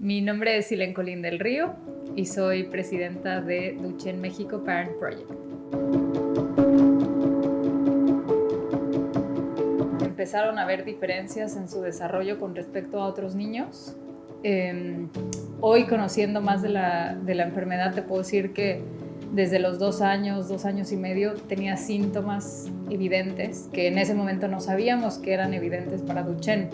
Mi nombre es Silen Colín del Río y soy presidenta de Duchenne México Parent Project. Empezaron a haber diferencias en su desarrollo con respecto a otros niños. Hoy, conociendo más de la enfermedad, te puedo decir que desde los 2 años y medio, tenía síntomas evidentes que en ese momento no sabíamos que eran evidentes para Duchenne.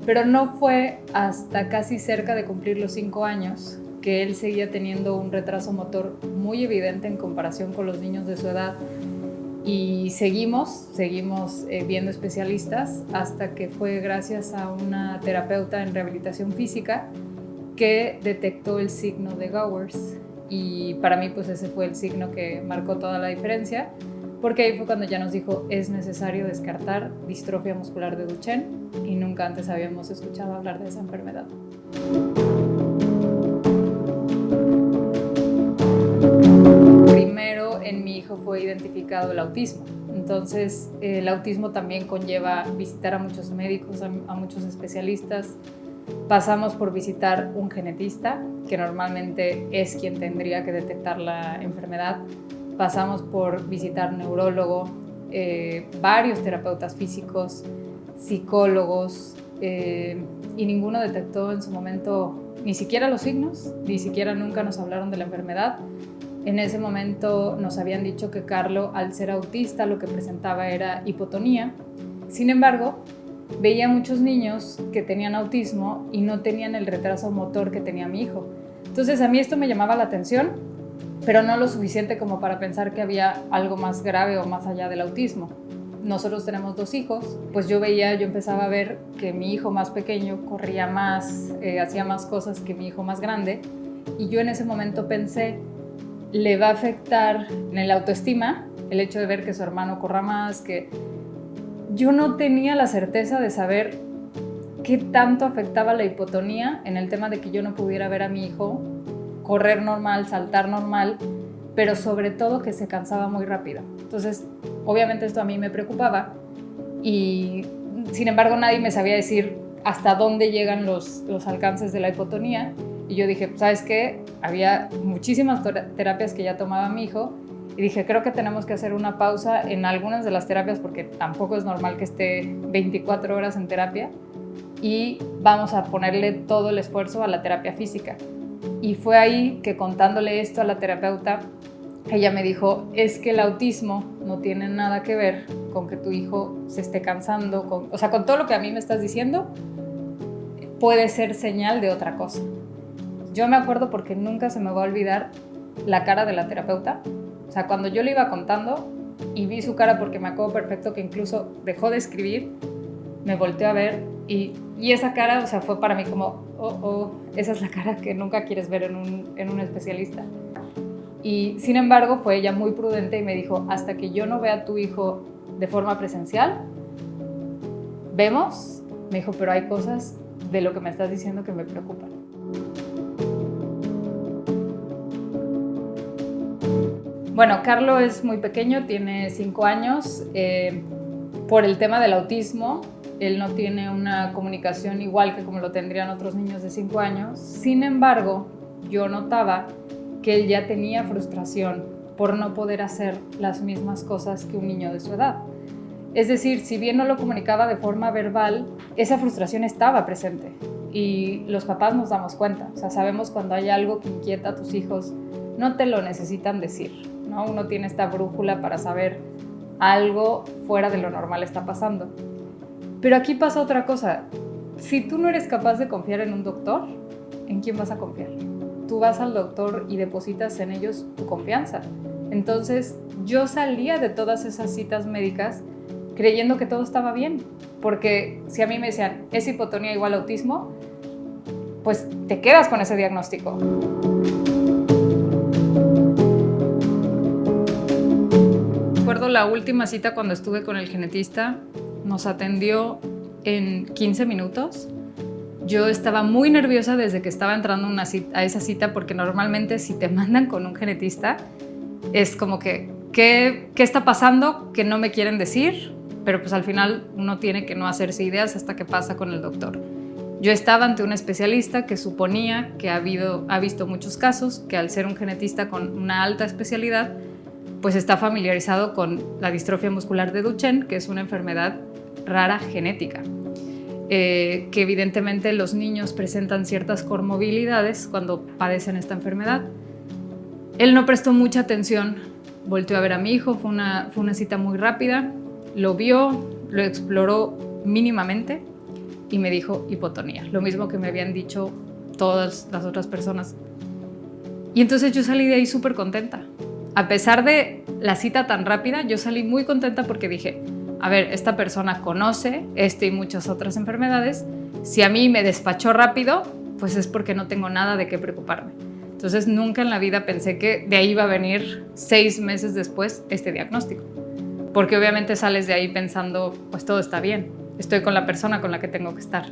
Pero no fue hasta casi cerca de cumplir los 5 años que él seguía teniendo un retraso motor muy evidente en comparación con los niños de su edad. Y seguimos viendo especialistas hasta que fue gracias a una terapeuta en rehabilitación física que detectó el signo de Gowers. Y para mí, pues ese fue el signo que marcó toda la diferencia, porque ahí fue cuando ya nos dijo: es necesario descartar distrofia muscular de Duchenne, y nunca antes habíamos escuchado hablar de esa enfermedad. Primero en mi hijo fue identificado el autismo. Entonces el autismo también conlleva visitar a muchos médicos, a muchos especialistas. Pasamos por visitar un genetista, que normalmente es quien tendría que detectar la enfermedad. Pasamos por visitar neurólogo, varios terapeutas físicos, psicólogos, y ninguno detectó en su momento ni siquiera los signos, ni siquiera nunca nos hablaron de la enfermedad. En ese momento nos habían dicho que Carlo, al ser autista, lo que presentaba era hipotonía. Sin embargo, veía muchos niños que tenían autismo y no tenían el retraso motor que tenía mi hijo. Entonces a mí esto me llamaba la atención, pero no lo suficiente como para pensar que había algo más grave o más allá del autismo. Nosotros tenemos 2 hijos, pues yo empezaba a ver que mi hijo más pequeño corría más, hacía más cosas que mi hijo más grande, y yo en ese momento pensé: le va a afectar en el autoestima el hecho de ver que su hermano corra más. Que yo no tenía la certeza de saber qué tanto afectaba la hipotonía en el tema de que yo no pudiera ver a mi hijo correr normal, saltar normal, pero sobre todo que se cansaba muy rápido. Entonces, obviamente esto a mí me preocupaba, y sin embargo nadie me sabía decir hasta dónde llegan los alcances de la hipotonía. Y yo dije: ¿sabes qué? Había muchísimas terapias que ya tomaba mi hijo, y dije: creo que tenemos que hacer una pausa en algunas de las terapias, porque tampoco es normal que esté 24 horas en terapia, y vamos a ponerle todo el esfuerzo a la terapia física. Y fue ahí que, contándole esto a la terapeuta, ella me dijo: es que el autismo no tiene nada que ver con que tu hijo se esté cansando, con todo lo que a mí me estás diciendo, puede ser señal de otra cosa. Yo me acuerdo, porque nunca se me va a olvidar la cara de la terapeuta. O sea, cuando yo le iba contando y vi su cara, porque me acuerdo perfecto que incluso dejó de escribir, me volteó a ver, y esa cara, o sea, fue para mí como: esa es la cara que nunca quieres ver en un especialista. Y sin embargo fue ella muy prudente y me dijo: hasta que yo no vea a tu hijo de forma presencial, vemos. Me dijo: pero hay cosas de lo que me estás diciendo que me preocupan. Bueno, Carlo es muy pequeño, tiene 5 años. Por el tema del autismo, él no tiene una comunicación igual que como lo tendrían otros niños de 5 años. Sin embargo, yo notaba que él ya tenía frustración por no poder hacer las mismas cosas que un niño de su edad. Es decir, si bien no lo comunicaba de forma verbal, esa frustración estaba presente, y los papás nos damos cuenta. O sea, sabemos cuando hay algo que inquieta a tus hijos. No te lo necesitan decir, ¿no? Uno tiene esta brújula para saber algo fuera de lo normal está pasando. Pero aquí pasa otra cosa. Si tú no eres capaz de confiar en un doctor, ¿en quién vas a confiar? Tú vas al doctor y depositas en ellos tu confianza. Entonces yo salía de todas esas citas médicas creyendo que todo estaba bien, porque si a mí me decían: ¿es hipotonía igual a autismo?, pues te quedas con ese diagnóstico. Recuerdo la última cita, cuando estuve con el genetista, nos atendió en 15 minutos. Yo estaba muy nerviosa desde que estaba entrando a esa cita, porque normalmente si te mandan con un genetista es como que ¿qué está pasando que no me quieren decir? Pero pues al final uno tiene que no hacerse ideas hasta que pasa con el doctor. Yo estaba ante un especialista que suponía que ha visto muchos casos, que al ser un genetista con una alta especialidad, pues está familiarizado con la distrofia muscular de Duchenne, que es una enfermedad rara genética, que evidentemente los niños presentan ciertas comorbilidades cuando padecen esta enfermedad. Él no prestó mucha atención, volteó a ver a mi hijo, fue una cita muy rápida, lo vio, lo exploró mínimamente y me dijo hipotonía, lo mismo que me habían dicho todas las otras personas. Y entonces yo salí de ahí súper contenta. A pesar de la cita tan rápida, yo salí muy contenta porque dije, a ver, esta persona conoce y muchas otras enfermedades. Si a mí me despachó rápido, pues es porque no tengo nada de qué preocuparme. Entonces nunca en la vida pensé que de ahí iba a venir 6 meses después este diagnóstico. Porque obviamente sales de ahí pensando, pues todo está bien, estoy con la persona con la que tengo que estar.